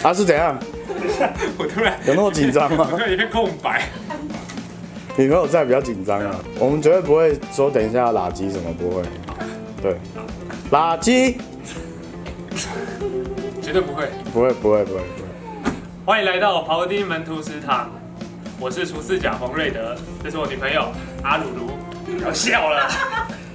啊，是怎样？我突然有那么紧张吗？我突然一片空白。女朋友在比较紧张啊。我们绝对不会说等一下垃圾什么，不会。对，垃圾绝对不会。不会。欢迎来到庖丁门徒食堂，我是厨师甲黄瑞德，这是我女朋友阿鲁鲁，不要笑了。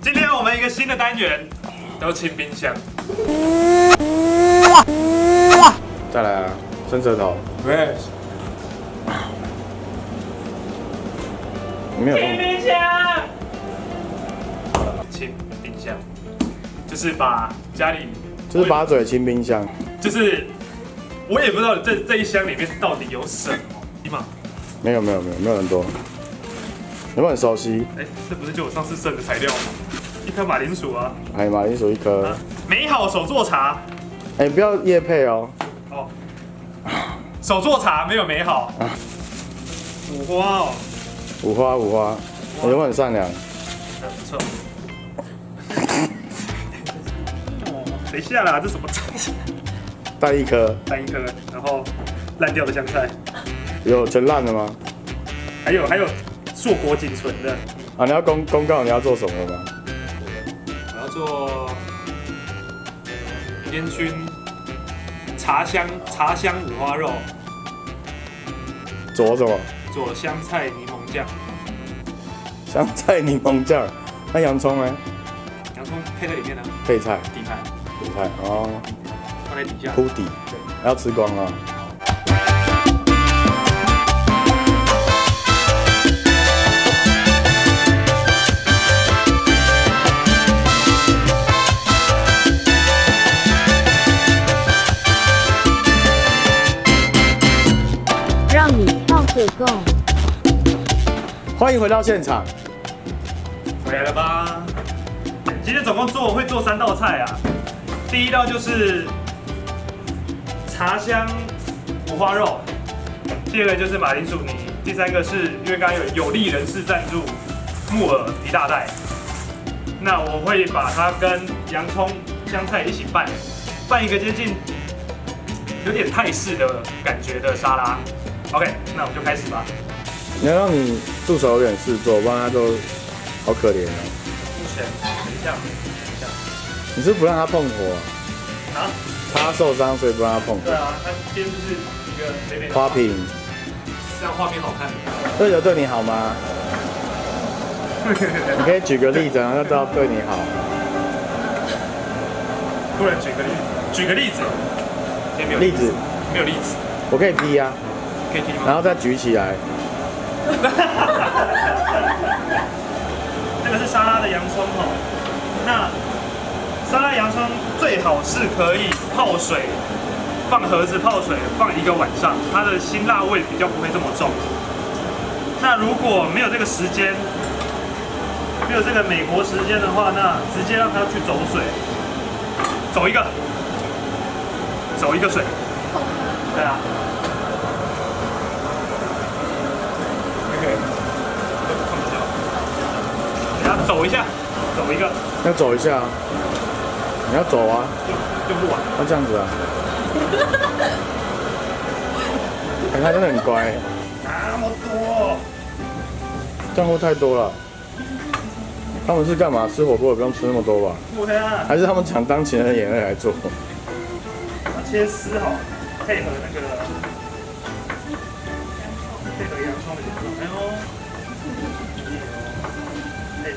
今天我们一个新的单元，都清冰箱。再来啊，伸舌头。对，你没有动。清冰箱。清冰箱，就是把家里，就是把嘴亲冰箱。就是我也不知道这一箱里面到底有什么。没有很多。有没有很熟悉？哎，这不是就我上次剩的材料吗？一颗马铃薯啊，还有马铃薯1颗。美好手做茶。哎，不要业配哦。哦，手做茶没有美好。五花哦，五花，有没有很善良？不错。哦，等一下啦，这什么菜？带1颗。带1颗，然后烂掉的香菜，有全烂了吗？还有硕果仅存的。啊，你要公告你要做什么吗？我要做烟熏茶香五花肉，做什么？做香菜柠檬酱。香菜柠檬酱。那洋葱呢？洋葱配在里面呢，配菜。底盘配菜哦。放在底下。铺底。要吃光啊。让你报个够。欢迎回到现场。回来了吧？今天总共会做3道菜啊。第一道就是茶香五花肉，第二个就是马铃薯泥，第三个是因为刚刚有利人士赞助木耳1大袋，那我会把它跟洋葱、香菜一起拌一个接近有点泰式的感觉的沙拉。OK， 那我们就开始吧。你要让你助手有点事做，不然他都好可怜哦。目前等一下，你是不让他碰火啊？啊？他受伤，所以不让他碰火。对啊，它今天就是一个美美的花瓶。让画面好看。队友对你好吗？你可以举个例子，然后就知道对你好。不然举个例子，今天没有例子没有例子，我可以踢啊，可以听吗？然后再举起来。这个是沙拉的洋葱哦，那沙拉洋葱最好是可以泡水，放盒子泡水放1个晚上，它的辛辣味比较不会这么重。那如果没有这个时间，没有这个美国时间的话，那直接让它去走水，走一个水，对啊。走一下，走一个，要走一下啊，你要走啊，用不完。要这样子啊。哎，他真的很乖，那么多，这样会太多了。他们是干嘛？吃火锅也不用吃那么多吧？对啊，还是他们想当情人的眼泪来做？切丝好，配合那个洋葱的颜色。哎呦，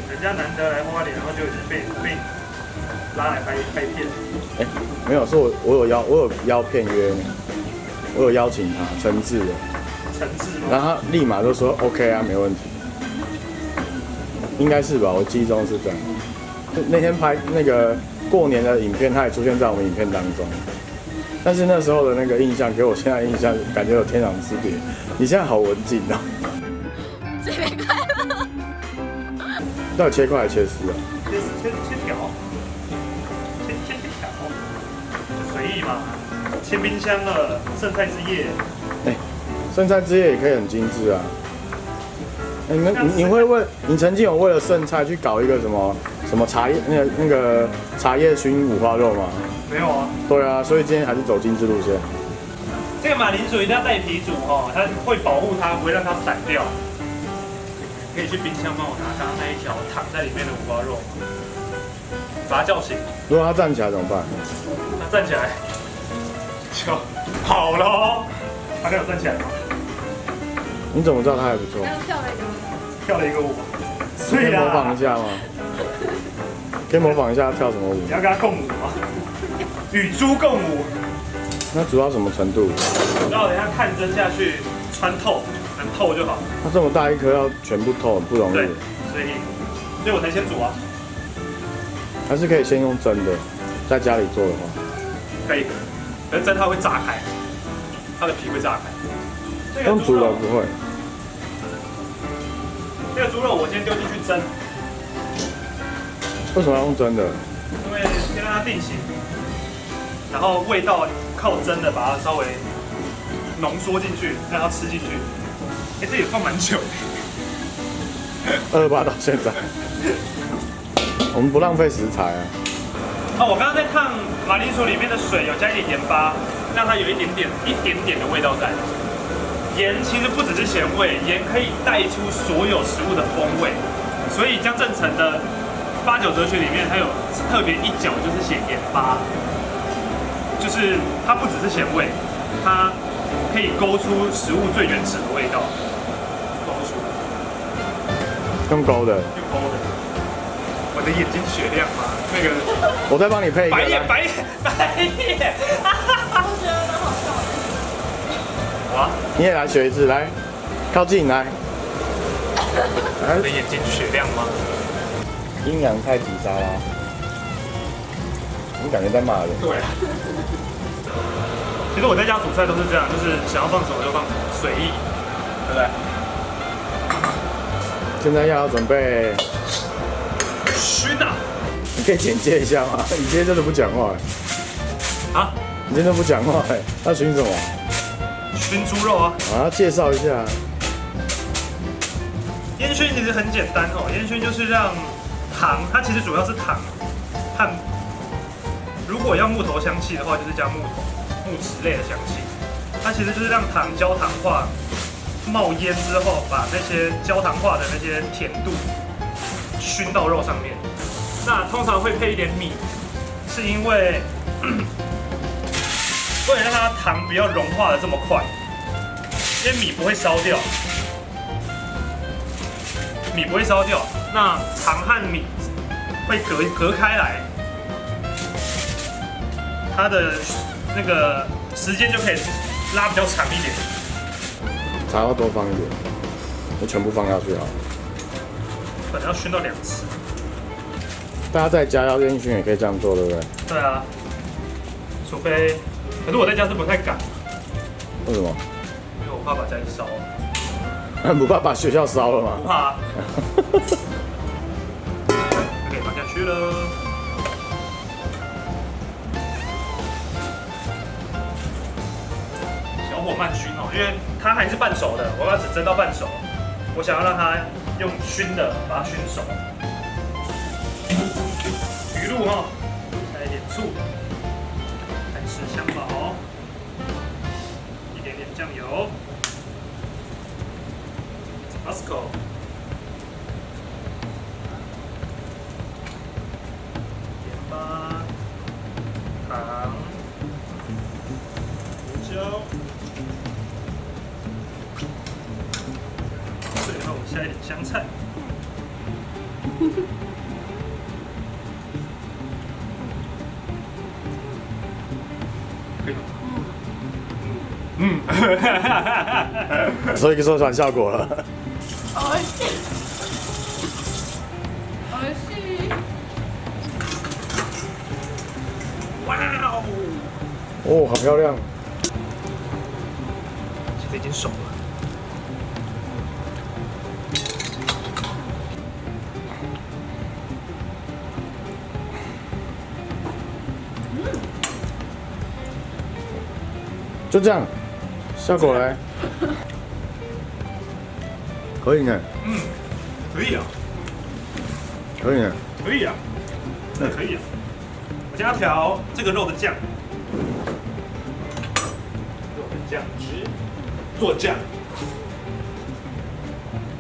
人家难得来花莲，然后就已经被拉来拍片。哎，没有，是我有邀片约你，我有邀请他，诚挚的。诚挚吗？然后他立马就说 OK 啊，没问题。应该是吧，我记忆中是这样。那天拍那个过年的影片，他也出现在我们影片当中。但是那时候的那个印象，给我现在印象感觉有天壤之别。你现在好文静哦。随便开了。到底切块还是切丝啊？切条，切条，随意嘛。切冰箱了，剩菜之夜。哎，剩菜之夜也可以很精致啊。你会你曾经有为了剩菜去搞一个什么茶叶那个茶叶熏五花肉吗？没有啊。对啊，所以今天还是走精致路线。这个马铃薯一定要带皮煮哦，它会保护它，不会让它散掉。可以去冰箱帮我拿刚刚那一条躺在里面的五花肉，把它叫醒。如果他站起来怎么办？它站起来就好了。它没有站起来吗？你怎么知道他还不错？跳了一个舞，可以模仿一下吗？可以模仿一下他跳什么舞？你要跟它共舞吗？与猪共舞。那煮到什么程度？然后等一下探针下去，穿透，很透就好。它这么大一颗要全部透不容易对，，所以我才先煮啊。还是可以先用蒸的，在家里做的话，可以，可是蒸它会炸开，它的皮会炸开。这个用煮的猪肉，不会。这个猪肉我先丢进去蒸，为什么要用蒸的？因为先让它定型，然后味道靠蒸的把它稍微浓缩进去，让它吃进去。哎，这也放蛮久的。28到现在，我们不浪费食材啊。哦，我刚刚在烫马铃薯里面的水有加一点盐巴，让它有一点点的味道在。盐其实不只是咸味，盐可以带出所有食物的风味。所以江正成的8九哲学里面，它有特别一角就是写盐巴，就是它不只是咸味，它可以勾出食物最原始的味道，勾出用勾的，用勾的。我的眼睛雪亮吗？那个我再帮你配一个。白眼来白眼白眼，我觉得蛮好笑的。哇！你也来学一次，来，靠近来。我的眼睛雪亮吗？阴阳太极沙拉，你感觉在骂人？对啊。其实我在家煮菜都是这样，就是想要放什么就放什么，随意，对不对？现在要准备，熏啊！你可以简介一下吗？你今天真的不讲话啊？你真的不讲话要熏什么？熏猪肉啊！啊，介绍一下。烟熏其实很简单哦，烟熏就是让糖，它其实主要是糖和，如果要木头香气的话，就是加木质类的香气。它其实就是让糖焦糖化，冒烟之后，把那些焦糖化的那些甜度熏到肉上面。那通常会配一点米，是因为为了让它糖不要融化的这么快，因为米不会烧掉。米不会烧掉，那糖和米会隔开来，它的那个时间就可以拉比较长一点。茶要多放一点，就全部放下去好了。可能要熏到2次。大家在家要烟熏也可以这样做，对不对？对啊，除非，可是我在家是不太敢，为什么？因为我怕把家里烧了。不怕把学校烧了吗？不怕。可以放下去了。小火慢熏哦，因为它还是半熟的，我要只蒸到半熟。我想要让它用熏的把它熏熟。鱼露哈，加一点醋，韩式香茅，一点点酱油。Tabasco， 盐巴、糖、胡椒，最后下一点香菜。可以吗？所以说传效果了。美味しい。美味しい。哇哦！哦，好漂亮。现在已经熟了。就这样，效果嘞？可以呢，可以啊，可以呢。可以啊，真的可以啊。我加调这个肉的酱，肉的酱。酱汁，做酱，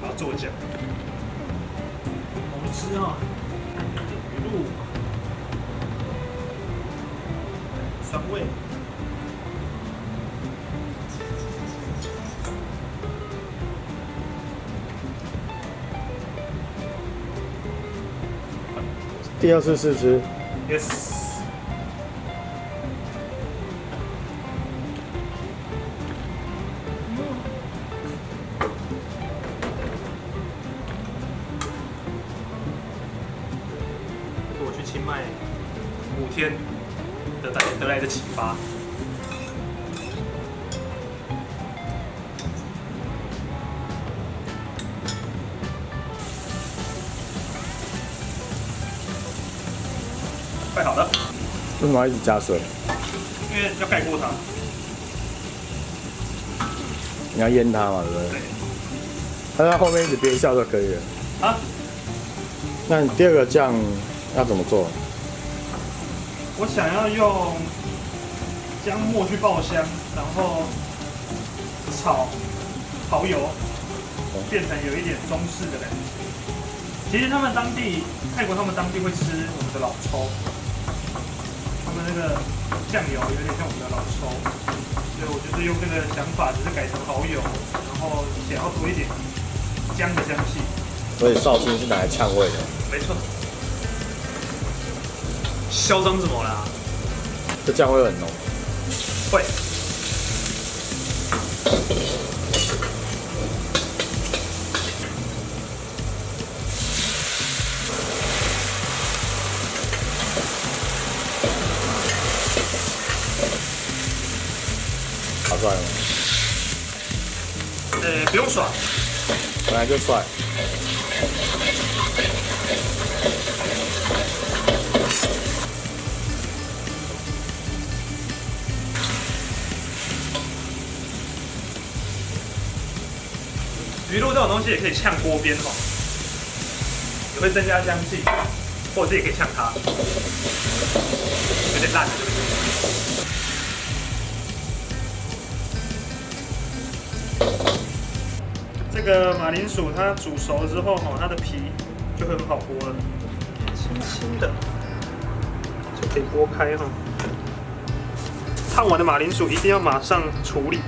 然后做酱，好吃啊！鱼露，酸味。第二次试吃， Yes。是我去清迈5天得来的启发。快好了，为什么要一直加水？因为要盖过它。你要腌它嘛，对不对？对。它在后面一直憋笑就可以了。啊，那你第二个酱要怎么做？我想要用姜末去爆香，然后炒蚝油，变成有一点中式的感觉。其实泰国他们当地会吃我们的老抽，他们那个酱油有点像我们的老抽，所以我就是用这个想法，只是改成蚝油，然后想要多一点姜的香气。所以绍兴是拿来呛味的。没错。嚣张什么啦？这酱味很浓。会。好帅吗？不用耍。本来就帅。鱼露这种东西也可以呛锅边哦，也会增加香气，或者是也可以呛它，有点烂的对不对？这个马铃薯它煮熟之后它的皮就很好剥了，轻轻的就可以剥开哈。烫完的马铃薯一定要马上处理，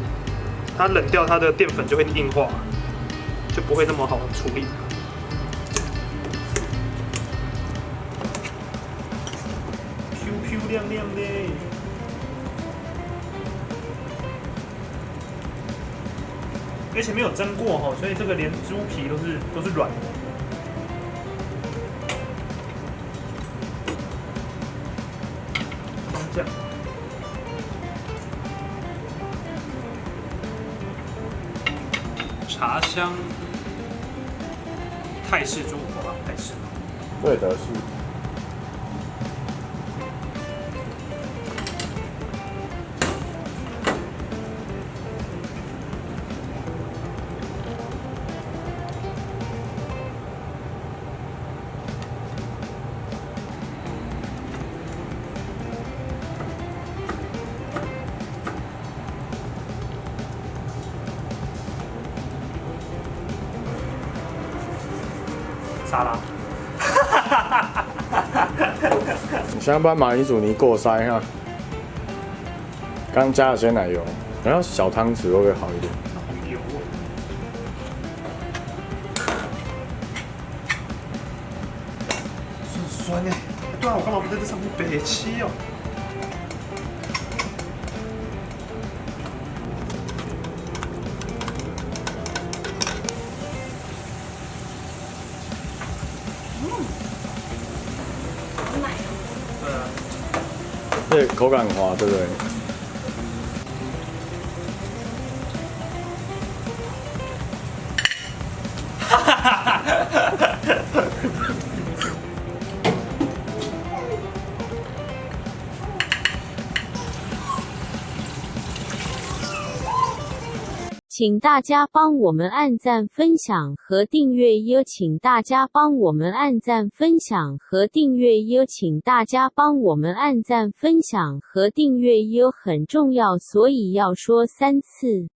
它冷掉它的淀粉就会硬化。就不会那么好处理。漂漂亮亮的，而且没有蒸过哈，所以这个连猪皮都是软的。酱。茶香。泰式猪火吧，泰式。对的是。沙拉。你现在把马铃薯泥过筛哈，刚加了鲜奶油，然后小汤匙会不会好一点？油。酸哎！对啊，我干嘛不在这上面北七哦？对，口感很滑，对不对？请大家帮我们按赞、分享和订阅哟！请大家帮我们按赞、分享和订阅哟！请大家帮我们按赞、分享和订阅哟，很重要，所以要说3次。